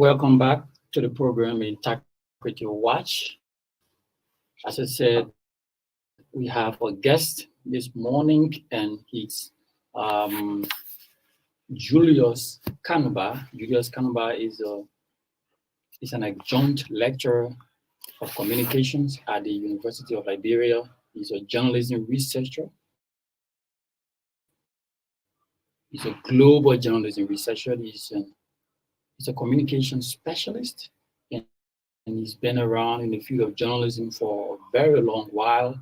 welcome back to the program Integrity Watch. As I said, we have a guest this morning, and he's Juilus Kanubah. Juilus Kanubah is an adjunct lecturer of communications at the University of Liberia. He's a journalism researcher. He's a global journalism researcher. He's a communications specialist, and he's been around in the field of journalism for a very long while.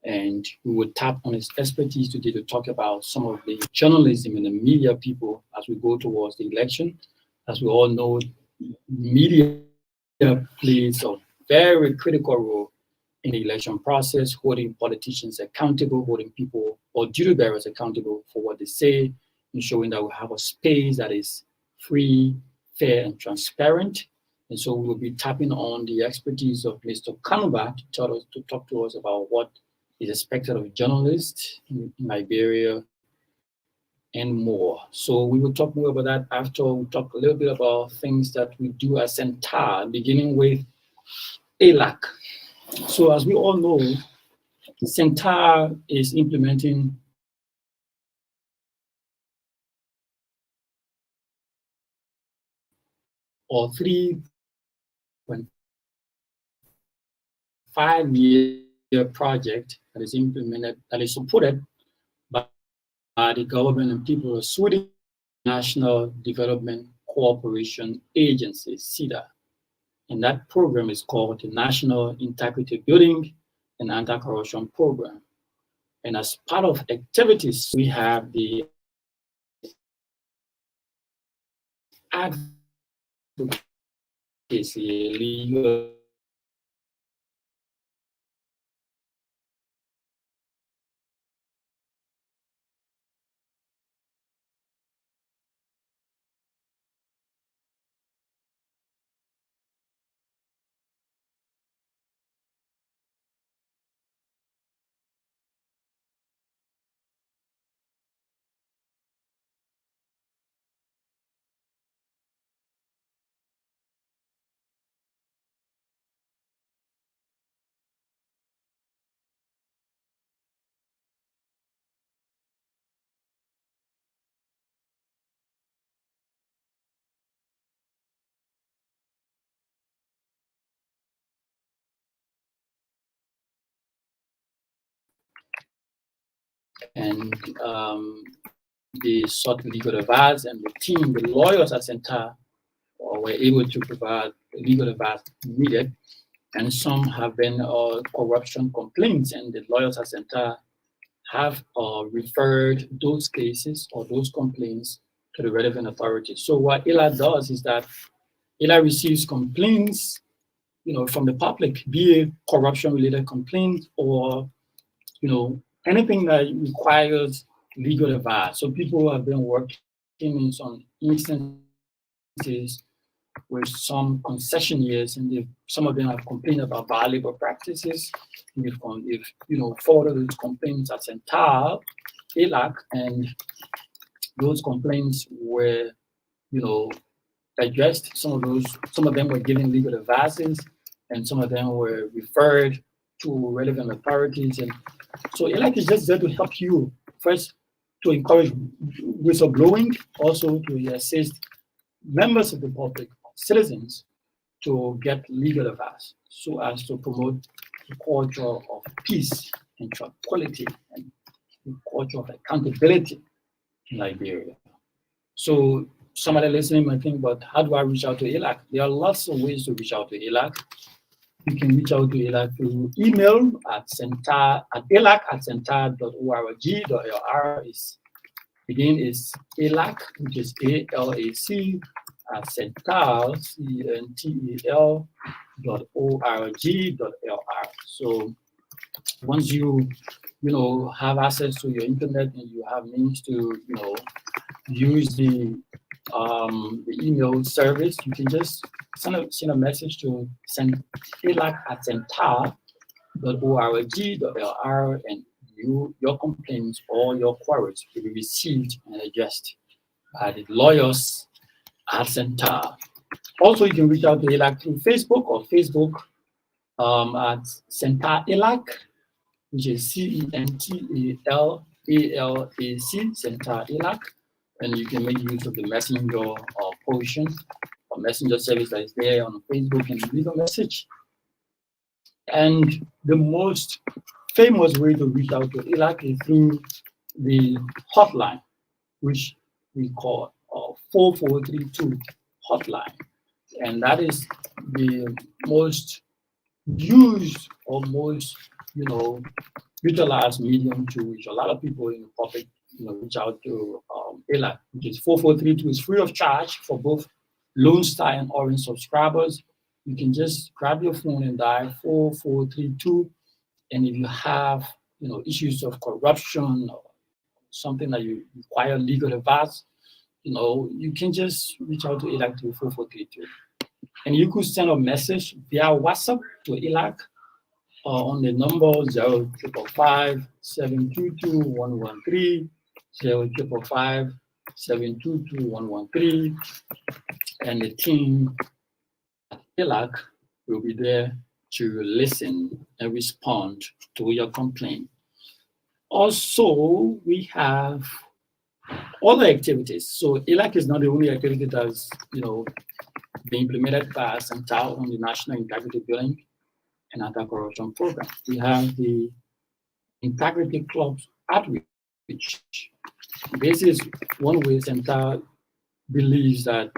And we will tap on his expertise today to talk about some of the journalism and the media people as we go towards the election. As we all know, media plays a very critical role in the election process, holding politicians accountable, holding people or duty bearers accountable for what they say, ensuring that we have a space that is free, fair, and transparent. And so we will be tapping on the expertise of Mr. Kanubah to talk to us about what is expected of journalists in Liberia and more. So we will talk more about that after we talk a little bit about things that we do at CENTAR, beginning with ALAC. So as we all know, CENTAR is implementing a 3.5-year project that is implemented, that is supported by the government and people of Sweden National Development Cooperation Agency, SIDA. And that program is called the National Integrity Building and Anti-Corruption Program. And as part of activities, we have the advocacy, legal and the sought legal advice, and the team, the lawyers at CENTAR, were able to provide the legal advice needed. And some have been corruption complaints, and the lawyers at CENTAR have referred those cases or those complaints to the relevant authorities. So what ILA does is that ILA receives complaints, from the public, be it corruption-related complaints or, anything that requires legal advice. So people have been working in some instances with some concessionaires, and some of them have complained about bad labor practices. If forwarded those complaints at CENTAR, ALAC, and those complaints were, addressed. Some of them were given legal advices, and some of them were referred to relevant authorities. And so ALAC is just there to help you, first, to encourage whistleblowing, also to assist members of the public, citizens, to get legal advice, so as to promote the culture of peace and tranquility and the culture of accountability in Liberia. So somebody listening might think, but how do I reach out to ALAC? There are lots of ways to reach out to ALAC. You can reach out to ALAC through email at alac@centar.org.lr. Again, is ALAC, which is ALAC at centar, CENTEL.org.lr. So once you have access to your internet and you have means to use the email service, you can just send a message to alac@centar.org.lr, and your complaints or your queries will be received and addressed by the lawyers at CENTAR. Also, you can reach out to ELAC through Facebook or Facebook at Center ELAC, which is CENTALAC, Center ELAC, and you can make use of the messenger portion or messenger service that is there on Facebook and leave a message. And the most famous way to reach out to ELAC is through the hotline, which we call 4432 hotline. And that is the most used or most, utilized medium to reach a lot of people in the public, reach out to ELAC, which is 4432. It's free of charge for both Lone Star and Orange subscribers. You can just grab your phone and dial 4432. And if you have, issues of corruption or something that you require legal advice, you can just reach out to ELAC to 4432. And you could send a message via WhatsApp to ELAC on the number 0555-722-113, 0555-722-113, and the team at ELAC will be there to listen and respond to your complaint. Also, we have other activities. So ELAC is not the only activity that's, being implemented by Central on the National Integrity Building and Anti-Corruption Program. We have the Integrity Clubs outreach. This is one way Central believes that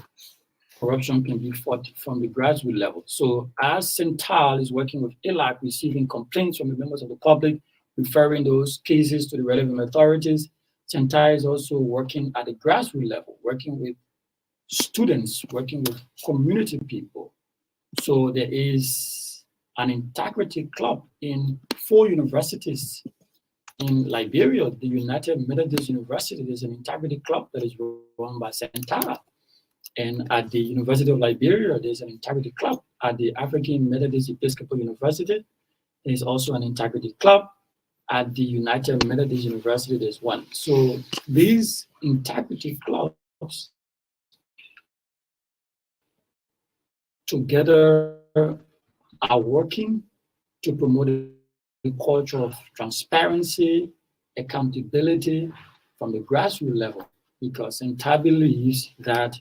corruption can be fought from the grassroots level. So as Central is working with ELAC, receiving complaints from the members of the public, referring those cases to the relevant authorities, Central is also working at the grassroots level, working with students, working with community people. So there is an integrity club in 4 universities in Liberia. The United Methodist University, there's an integrity club that is run by Centara. And at the University of Liberia, there's an integrity club. At the African Methodist Episcopal University, there's also an integrity club. At the United Methodist University, there's one. So these integrity clubs together are working to promote a culture of transparency, accountability from the grassroots level, because Central believes that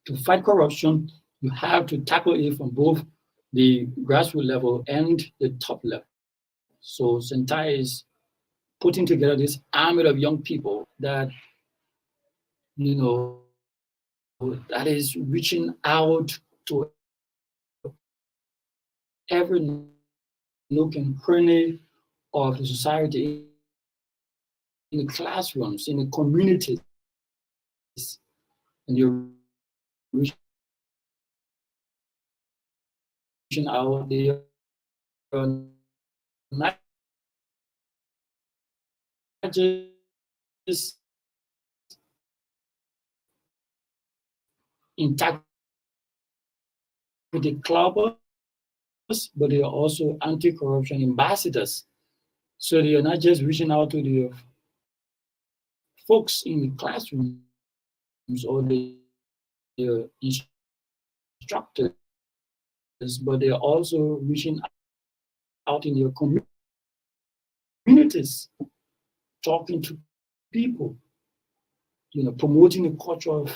to fight corruption, you have to tackle it from both the grassroots level and the top level. So Central is putting together this army of young people that, that is reaching out to every nook and cranny of the society, in the classrooms, in the communities, and you're reaching out there. Not just integrity clubbers, but they are also anti-corruption ambassadors. So they are not just reaching out to the folks in the classrooms or the instructors, but they are also reaching out in their communities, talking to people, promoting a culture of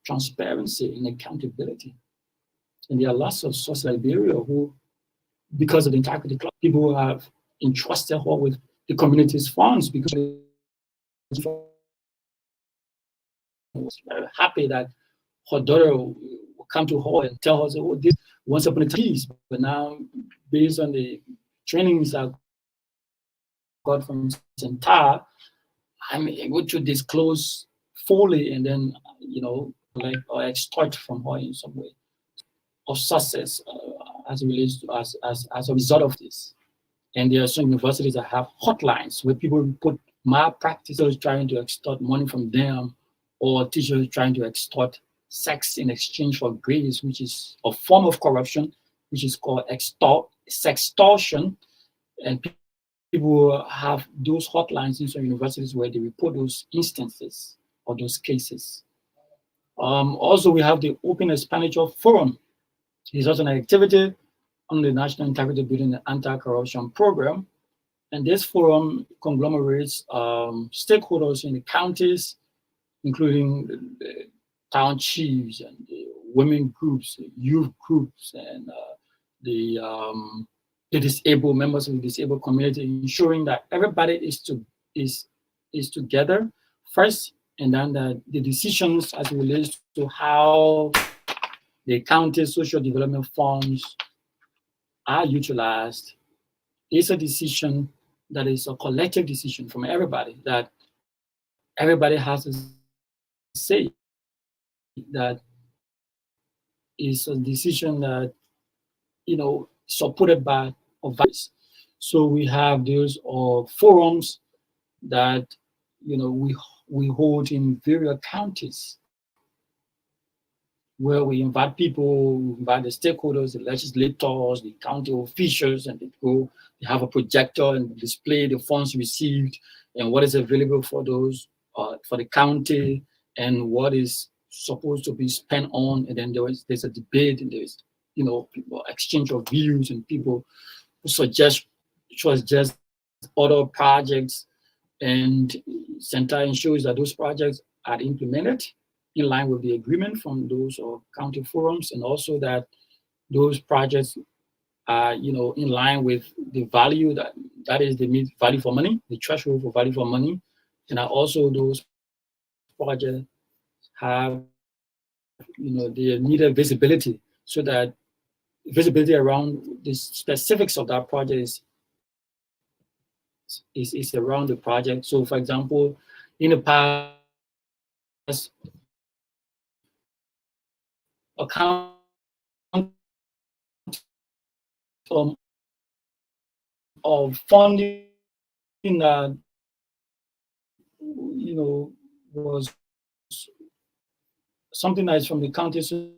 transparency and accountability. And there are lots of sources in Liberia who, because of the integrity club, people who have entrusted her with the community's funds, because was very happy that her daughter would come to her and tell her, oh, this once upon a time, but now based on the trainings I got from Centar, I'm able to disclose fully and then, or extort from her in some way of success as it relates to as a result of this. And there are some universities that have hotlines where people report malpractices trying to extort money from them, or teachers trying to extort sex in exchange for grades, which is a form of corruption, which is called sextortion. And people have those hotlines in some universities where they report those instances or those cases. Also, we have the Open Expenditure Forum. It's also an activity on the National Integrity Building and Anti-Corruption Program. And this forum conglomerates stakeholders in the counties, including the town chiefs and the women groups, the youth groups, and the disabled members of the disabled community, ensuring that everybody is together first, and then the decisions as it relates to how the county social development funds are utilized is a decision that is a collective decision from everybody, that everybody has a say, that is a decision that, supported by advice. So we have those forums that, we hold in various counties, where we invite people, we invite the stakeholders, the legislators, the county officials, and they have a projector and display the funds received and what is available for those, for the county, and what is supposed to be spent on. And then there's a debate, and there's, people exchange of views, and people who suggest other projects, and center ensures that those projects are implemented in line with the agreement from those county forums, and also that those projects are, in line with the value that is the value for money, the threshold for value for money, and also those projects have, the needed visibility, so that visibility around the specifics of that project is around the project. So, for example, in the past, account of funding that, was something that is from the county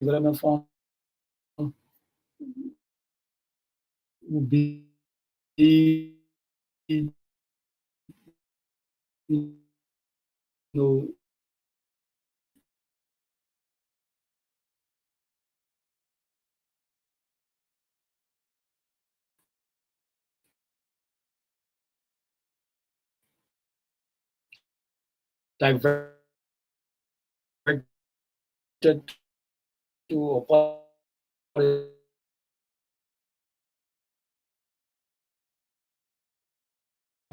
development fund would be, you know, diverted to a project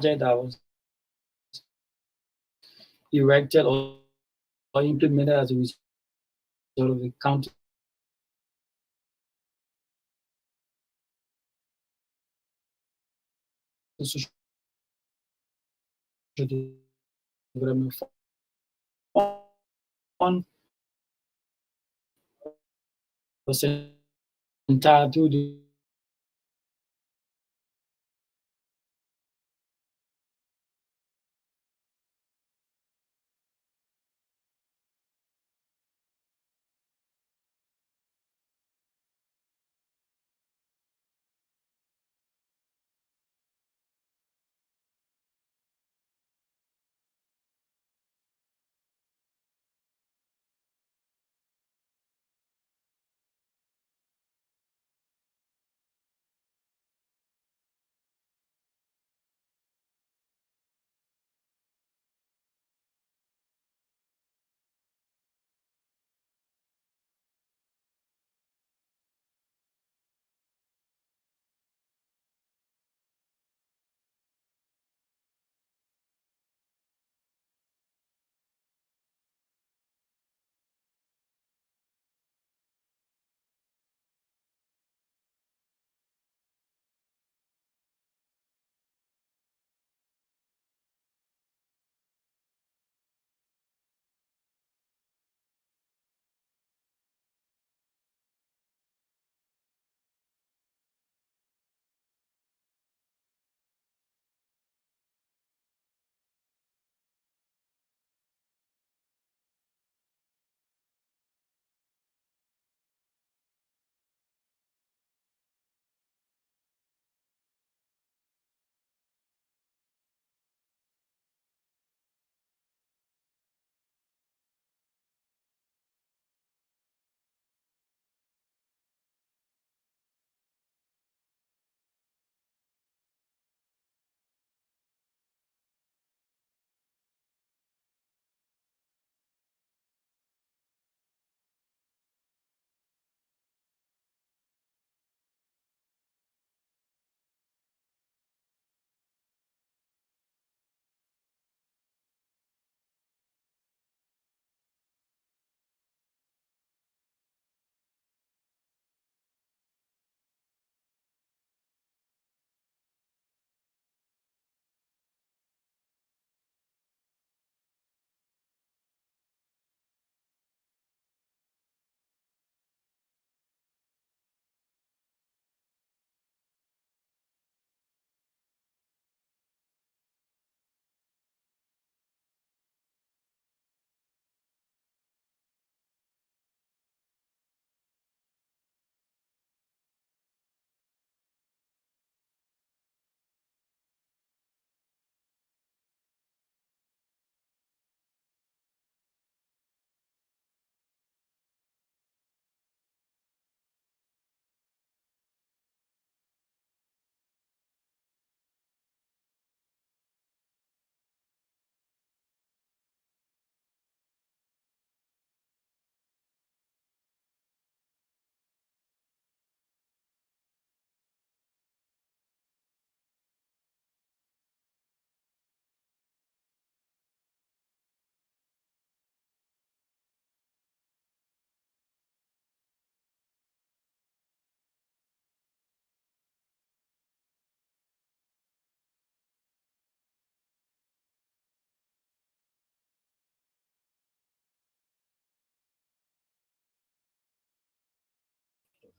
that was erected or implemented as a result of the county social development fund, was entitled to the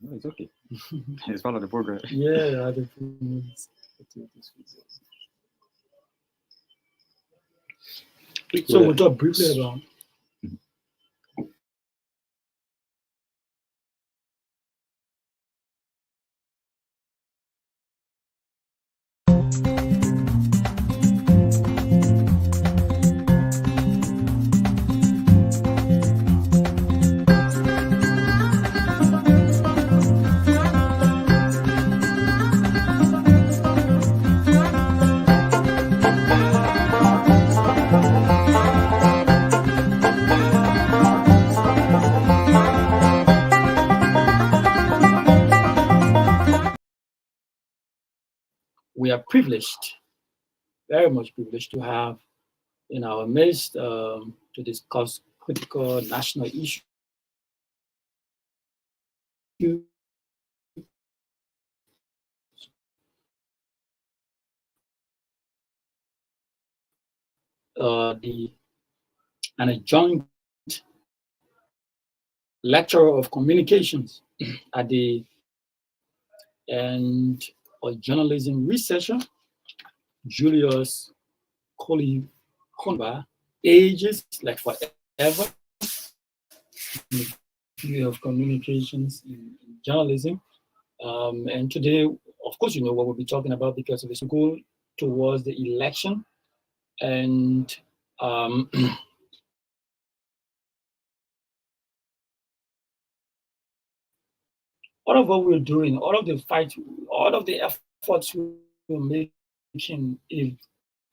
No, it's okay. It's part of the program. Yeah, the foods, activities, results. So we'll talk briefly about we are privileged, very much privileged to have in our midst to discuss critical national issues, the an adjunct lecturer of communications at the and a journalism researcher, Julius Kanubah, ages like forever in the field of communications in journalism. And today, of course, you know what we'll be talking about because of the goal towards the election. And um, all of what we're doing, all of the fight, all of the efforts we're making, if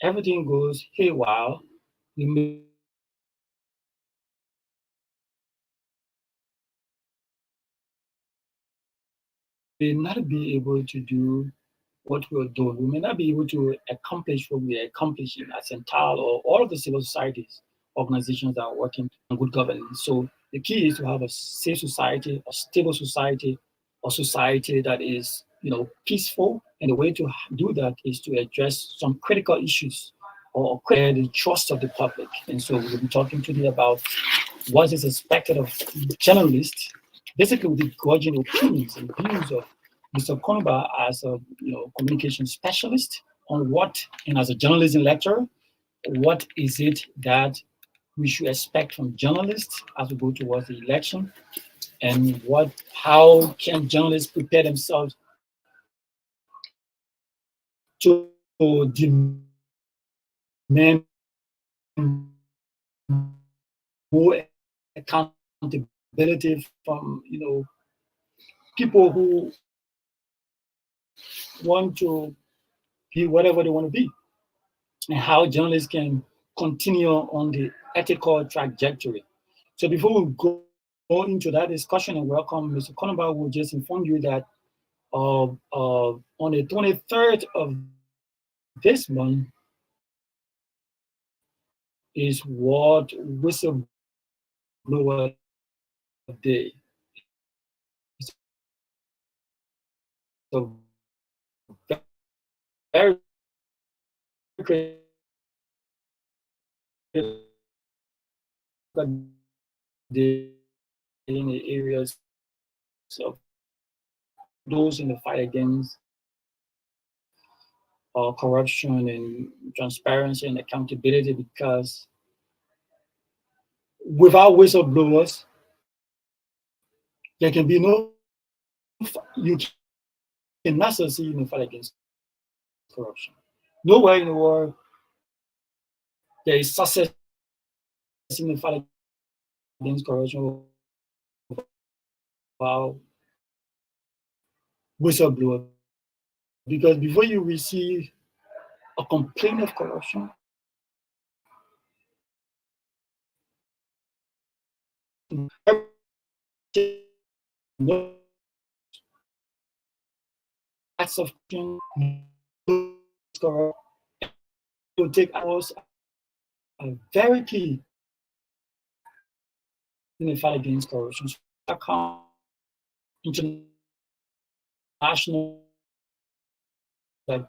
everything goes haywire, we may not be able to do what we're doing. We may not be able to accomplish what we're accomplishing as Central or all of the civil societies, organizations that are working on good governance. So the key is to have a safe society, a stable society, a society that is, peaceful. And the way to do that is to address some critical issues or create the trust of the public. And so we'll be talking today about what is expected of journalists, basically with the gauging opinions and views of Mr. Kanubah as a communication specialist on what, and as a journalism lecturer, what is it that we should expect from journalists as we go towards the election, and how can journalists prepare themselves to demand more accountability from people who want to be whatever they want to be, and how journalists can continue on the ethical trajectory. So before we go into that discussion and welcome Mr. Kanubah, we'll just inform you that on the 23rd of this month is World Whistleblower Day. It's a very day in the areas of those in the fight against corruption and transparency and accountability, because without whistleblowers, there can be you cannot succeed in the fight against corruption. Nowhere in the world there is success in the fight against corruption without whistleblowers. Because before you receive a complaint of corruption, acts of corruption will take hours are very key in the fight against corruption. So international, like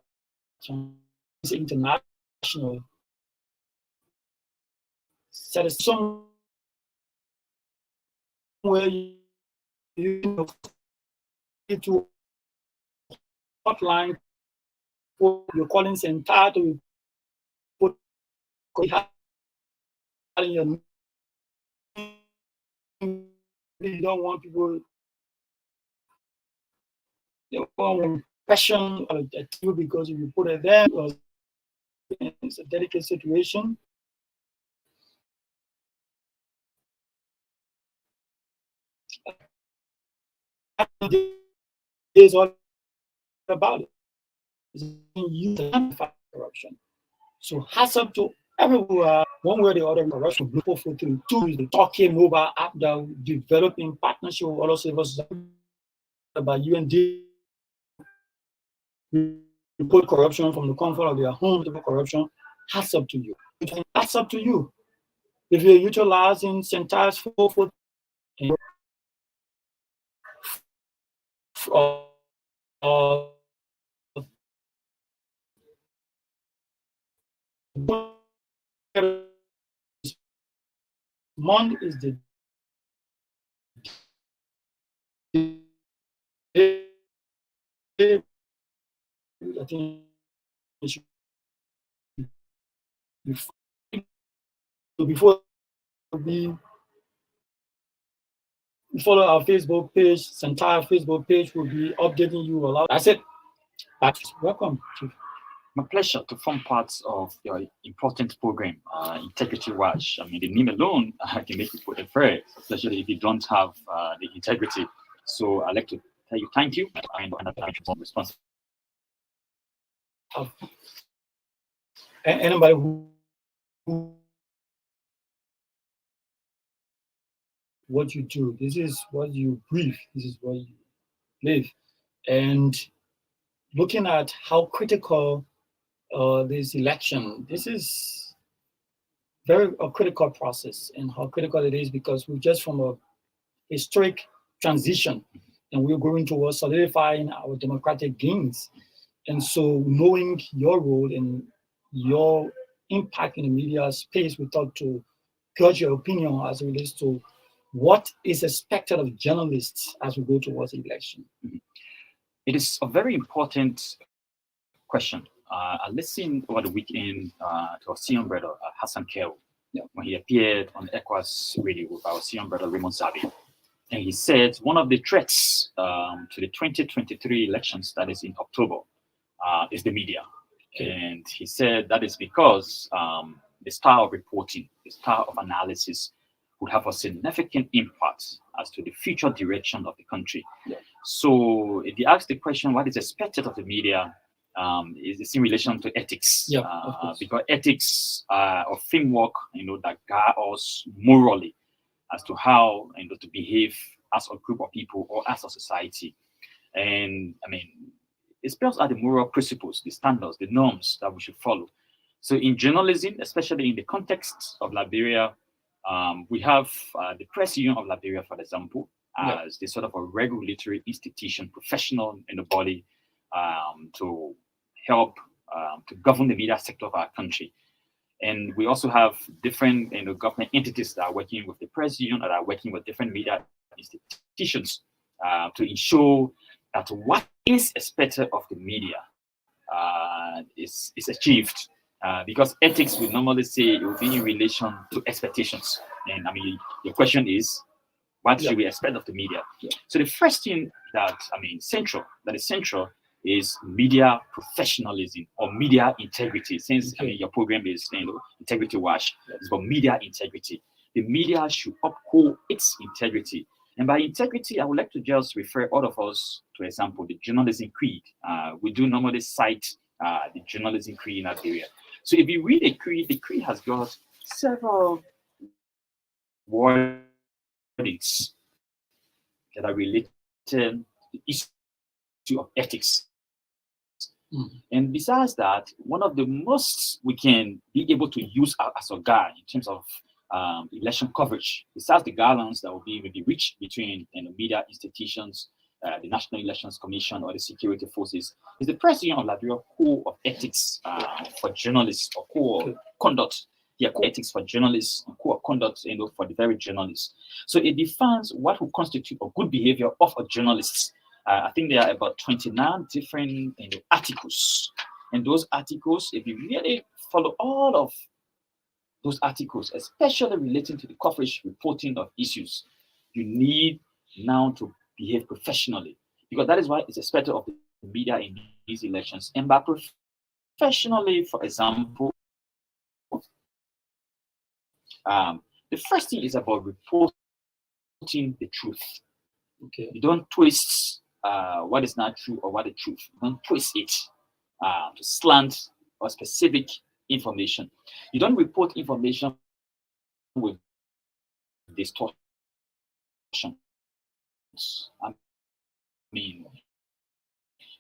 international, set somewhere you to hotline. You're calling center to put in your. You don't want people. They want passion at you because if you put it there, it's a delicate situation. Is all about it. You corruption. So hats up to everyone, one way or the other, corruption. Two is the talking mobile app that we develop in partnership with other civil society by UND. Report corruption from the comfort of your home. Corruption. Hats up to you. Hats up to you. If you're utilizing centers for month is the I think before we follow our Facebook page, this entire Facebook page will be updating you a lot. That's it. Welcome. My pleasure to form part of your important program, Integrity Watch. I mean, the name alone can make people afraid, especially if you don't have the integrity. So I'd like to tell you thank you and responsibility. Anybody who what you do, this is what you breathe, this is what you live. And looking at how critical this election, this is a critical process, and how critical it is because we're just from a historic transition and we're going towards solidifying our democratic gains. And so knowing your role and your impact in the media space, we thought to gauge your opinion as it relates to what is expected of journalists as we go towards the election. It is a very important question. I listened over the weekend to our senior brother, Hassan Kel, when he appeared on ECWA's radio with our senior brother, Raymond Zabi. And he said one of the threats to the 2023 elections, that is in October, is the media. And he said that is because the style of reporting, the style of analysis would have a significant impact as to the future direction of the country. So if you ask the question, what is expected of the media, is in relation to ethics, because ethics are a framework, that guide us morally as to how to behave as a group of people or as a society. And I mean, it spells out the moral principles, the standards, the norms that we should follow. So in journalism, especially in the context of Liberia, we have the Press Union of Liberia, for example, as the sort of a regulatory institution, professional in the body, to help to govern the media sector of our country. And we also have different government entities that are working with the Press Union, that are working with different media institutions to ensure that what is expected of the media is achieved. Because ethics, we normally say it will be in relation to expectations. And I mean, your question is, what should we expect of the media? So the first thing that is central is media professionalism or media integrity. Since your program is Integrity Watch, it's about media integrity. The media should uphold its integrity. And by integrity, I would like to just refer all of us to example, the journalism creed. We do normally cite the journalism creed in that area. So if you read the creed has got several wordings that are related to the issue of ethics. And besides that, one of the most we can be able to use as a guide in terms of election coverage, besides the guidelines that will be reached between media institutions, the National Elections Commission, or the security forces, is the Press Union of Liberia Code of Ethics for Journalists, or Code of Conduct. Code of Ethics for Journalists, and Code of Conduct for the very journalists. So it defines what will constitute a good behavior of a journalist. I think there are about 29 different articles. And those articles, if you really follow all of those articles, especially relating to the coverage reporting of issues, you need now to behave professionally, because that is why it's expected of the media in these elections. And by professionally, for example, the first thing is about reporting the truth. Okay. You don't twist what is not true or what is truth. You don't twist it to slant or specific information. You don't report information with distortion. I mean,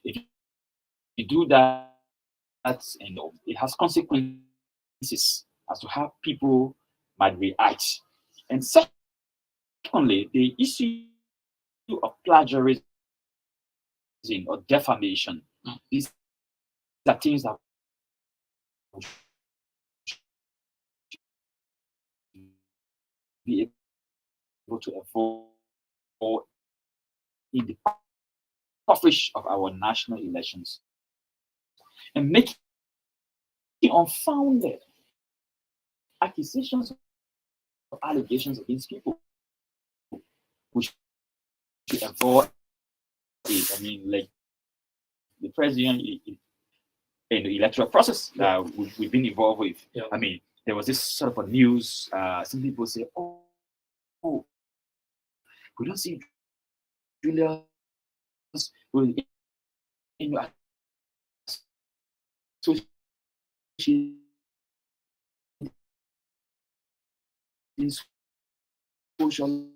if you do that, and it has consequences as to how people might react. And secondly, the issue of plagiarism or defamation. These are things that be able to avoid in the coverage of our national elections, and making unfounded accusations or allegations against people, which should avoid it. I mean, like the president in the electoral process that we've been involved with. Yeah. I mean, there was this sort of a news. Some people say, "Oh, we don't see Julius in socially.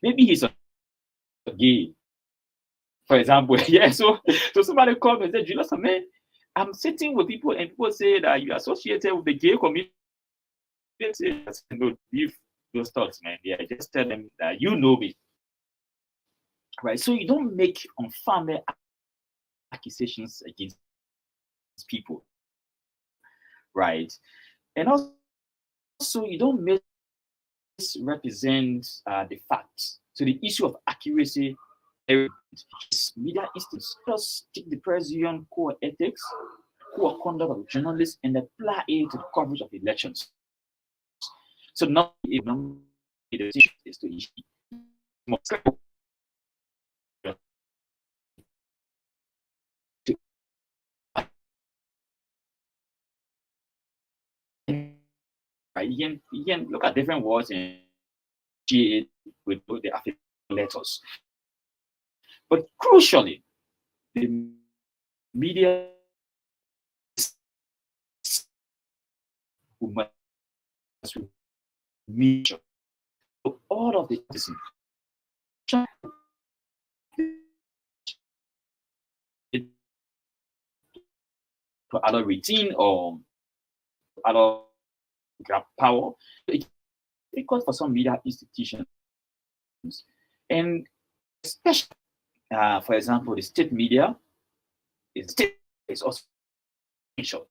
Maybe he's a gay, for example." Yeah, so somebody called me and said, "Julius, man, I'm sitting with people and people say that you are associated with the gay community." No, leave those thoughts, man. Yeah, just tell them that you know me. Right? So you don't make unfounded accusations against people. Right? And also you don't misrepresent the facts. So the issue of accuracy, media instance, just take the president core ethics, core conduct of journalists, and apply it to the coverage of elections. So not even the decision is to issue more right? You can look at different words and it with the affiliate letters. But crucially, the media must measure all of the to other routine or other grab power. It's difficult for some media institutions, and especially, for example, the state media is also essential.